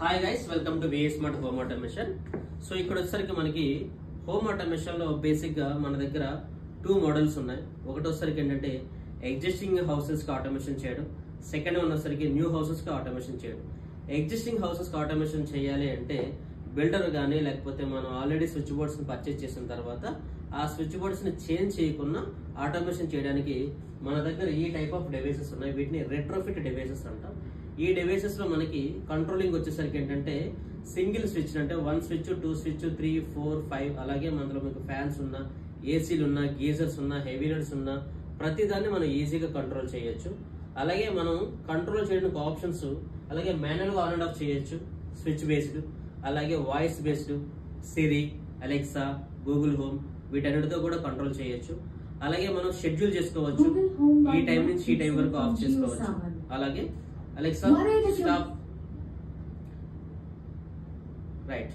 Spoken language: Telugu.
Hi guys, welcome to VS smart home automation. So ఇక్కడ వచ్చేసరికి మనకి హోమ్ ఆటోమేషన్ లో బేసిక్ గా మన దగ్గర 2 మోడల్స్ ఉన్నాయి. ఒకటి వచ్చేసరికి ఏంటంటే ఎగ్జిస్టింగ్ హౌసెస్ కి ఆటోమేషన్ చేయడం, సెకండ్ వన్ వచ్చేసరికి న్యూ హౌసెస్ కి ఆటోమేషన్ చేయడం. ఎగ్జిస్టింగ్ హౌసెస్ కి ఆటోమేషన్ చేయాలి అంటే బిల్డర్ గానీ లేకపోతే మనం ఆల్రెడీ స్విచ్ బోర్డ్స్ ని పర్చేస్ చేసిన తర్వాత ఆ స్విచ్ బోర్డ్స్ ని చేంజ్ చేయకుండా ఆటోమేషన్ చేయడానికి మన దగ్గర ఈ టైప్ ఆఫ్ డివైసెస్ ఉన్నాయి. వీటిని రెట్రోఫిట్ డివైసెస్ అంటాం. ఈ డివైసెస్ లో మనకి కంట్రోలింగ్ వచ్చేసరికి ఏంటంటే సింగిల్ స్విచ్, అంటే 1 స్విచ్ 2 స్విచ్ 3 4 5 అలాగే మనలో మీకు ఫ్యాన్స్ ఉన్నా, ఏసీలు ఉన్నా, గీజర్స్ ఉన్నా, హెవీ లోడ్స్ ఉన్నా ప్రతిదాన్ని మనం ఈజీగా కంట్రోల్ చేయొచ్చు. అలాగే మనం కంట్రోల్ చేయడానికి ఆప్షన్స్ అలాగే మాన్యువల్ గా ఆన్ అండ్ ఆఫ్ చేయొచ్చు. స్విచ్ బేస్డ్, అలాగే వాయిస్ బేస్డ్, సిరి, అలెక్సా, గూగుల్ హోమ్ వీటన్నిటితో కూడా కంట్రోల్ చేయొచ్చు. అలాగే మనం షెడ్యూల్ చేసుకోవచ్చు, ఈ టైం నుంచి ఈ టైం వరకు ఆఫ్ చేసుకోవచ్చు. అలాగే అలెక్సా స్టాప్, రైట్.